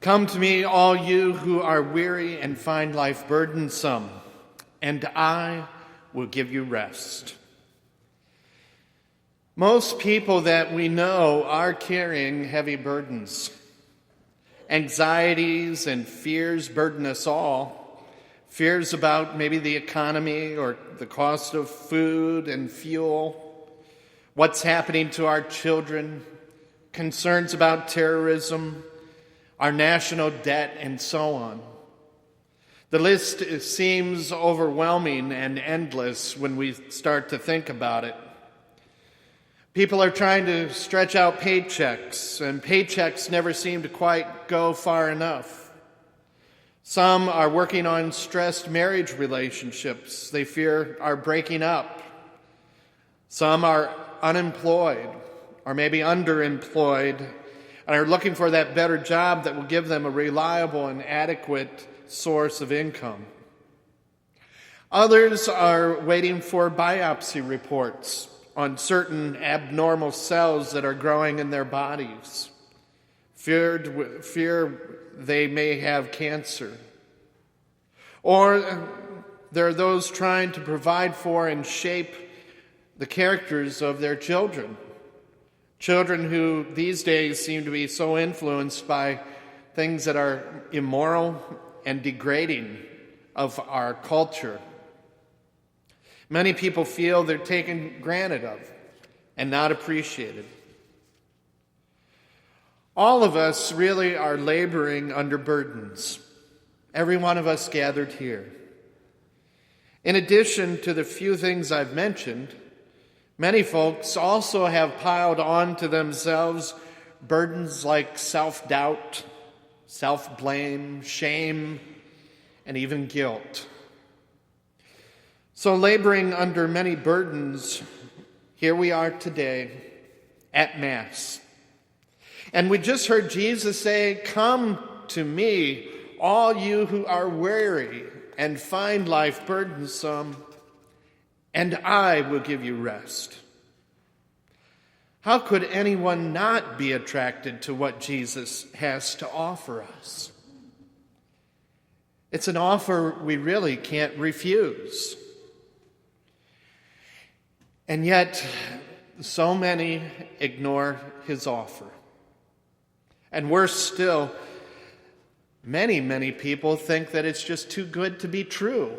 Come to me, all you who are weary and find life burdensome, and I will give you rest. Most people that we know are carrying heavy burdens. Anxieties and fears burden us all. Fears about maybe the economy or the cost of food and fuel, what's happening to our children, concerns about terrorism, our national debt, and so on. The list seems overwhelming and endless when we start to think about it. People are trying to stretch out paychecks, and paychecks never seem to quite go far enough. Some are working on stressed marriage relationships they fear are breaking up. Some are unemployed or maybe underemployed and are looking for that better job that will give them a reliable and adequate source of income. Others are waiting for biopsy reports on certain abnormal cells that are growing in their bodies. Fear they may have cancer. Or there are those trying to provide for and shape the characters of their children. Children who these days seem to be so influenced by things that are immoral and degrading of our culture. Many people feel they're taken granted of and not appreciated. All of us really are laboring under burdens. Every one of us gathered here. In addition to the few things I've mentioned, many folks also have piled onto themselves burdens like self-doubt, self-blame, shame, and even guilt. So laboring under many burdens, here we are today at Mass. And we just heard Jesus say, "Come to me, all you who are weary and find life burdensome, and I will give you rest." How could anyone not be attracted to what Jesus has to offer us? It's an offer we really can't refuse. And yet, so many ignore his offer. And worse still, many people think that it's just too good to be true.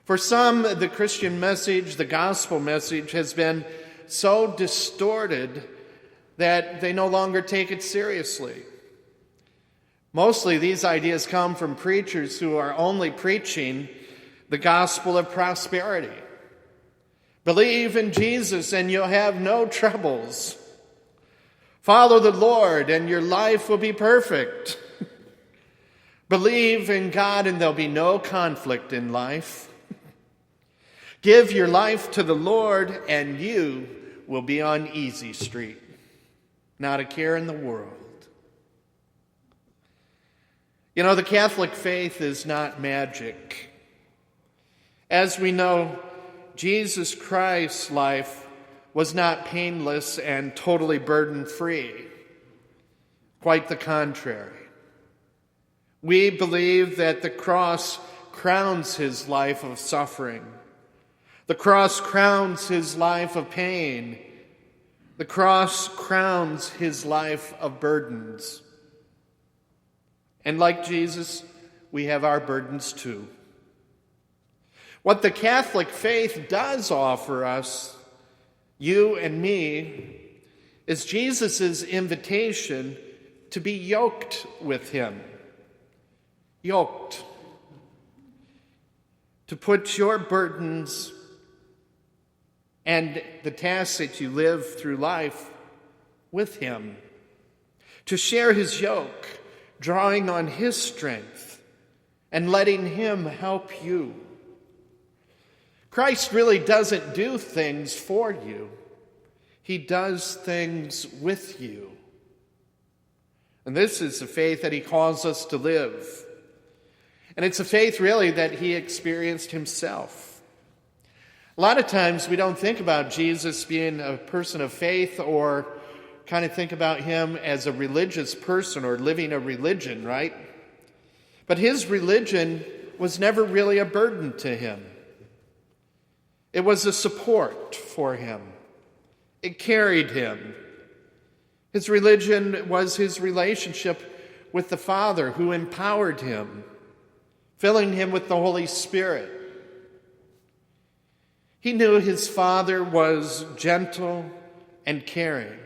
For some, the Christian message, the gospel message, has been so distorted that they no longer take it seriously. Mostly these ideas come from preachers who are only preaching the gospel of prosperity. Believe in Jesus and you'll have no troubles. Follow the Lord and your life will be perfect. Believe in God and there'll be no conflict in life. Give your life to the Lord and you will be on easy street. Not a care in the world. You know, the Catholic faith is not magic. As we know, Jesus Christ's life was not painless and totally burden-free. Quite the contrary. We believe that the cross crowns his life of suffering. The cross crowns his life of pain. The cross crowns his life of burdens. And like Jesus, we have our burdens too. What the Catholic faith does offer us, you and me, is Jesus' invitation to be yoked with him. Yoked. To put your burdens and the tasks that you live through life with him. To share his yoke, drawing on his strength and letting him help you. Christ really doesn't do things for you. He does things with you. And this is the faith that he calls us to live. And it's a faith really that he experienced himself. A lot of times we don't think about Jesus being a person of faith or kind of think about him as a religious person or living a religion, right? But his religion was never really a burden to him. It was a support for him. It carried him. His religion was his relationship with the Father, who empowered him, filling him with the Holy Spirit. He knew his Father was gentle and caring,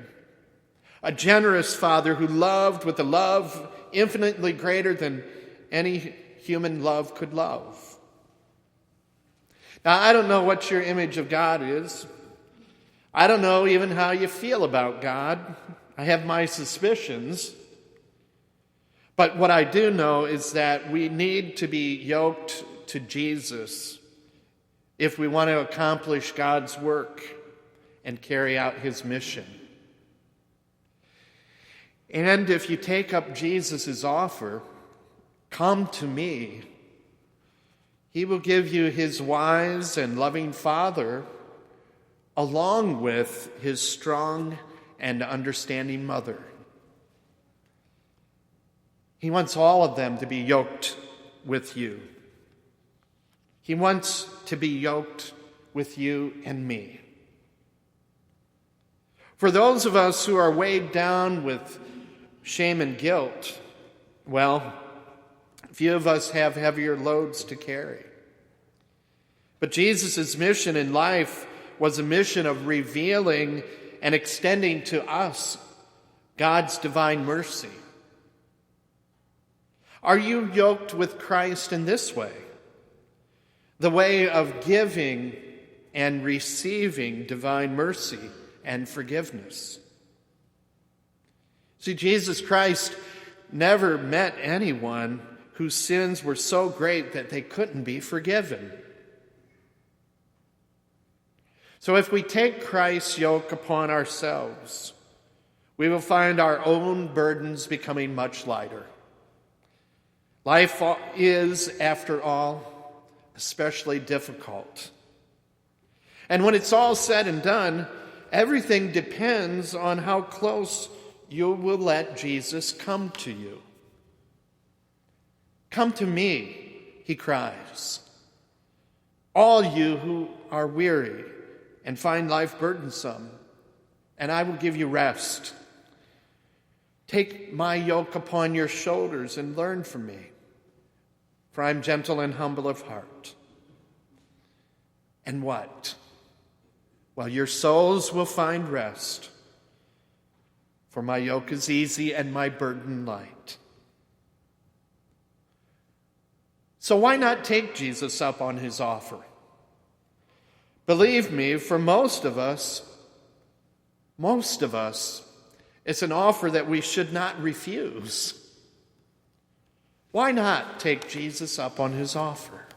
a generous Father who loved with a love infinitely greater than any human love could love. Now, I don't know what your image of God is. I don't know even how you feel about God. I have my suspicions. But what I do know is that we need to be yoked to Jesus if we want to accomplish God's work and carry out his mission. And if you take up Jesus' offer, come to me, he will give you his wise and loving Father along with his strong and understanding mother. He wants all of them to be yoked with you. He wants to be yoked with you and me. For those of us who are weighed down with shame and guilt, well, few of us have heavier loads to carry. But Jesus' mission in life was a mission of revealing and extending to us God's divine mercy. Are you yoked with Christ in this way? The way of giving and receiving divine mercy and forgiveness. See, Jesus Christ never met anyone whose sins were so great that they couldn't be forgiven. So if we take Christ's yoke upon ourselves, we will find our own burdens becoming much lighter. Life is, after all, especially difficult. And when it's all said and done, everything depends on how close you will let Jesus come to you. Come to me, he cries, all you who are weary and find life burdensome, and I will give you rest. Take my yoke upon your shoulders and learn from me, for I am gentle and humble of heart. And what? Well, your souls will find rest, for my yoke is easy and my burden light. So why not take Jesus up on his offer? Believe me, for most of us, it's an offer that we should not refuse. Why not take Jesus up on his offer?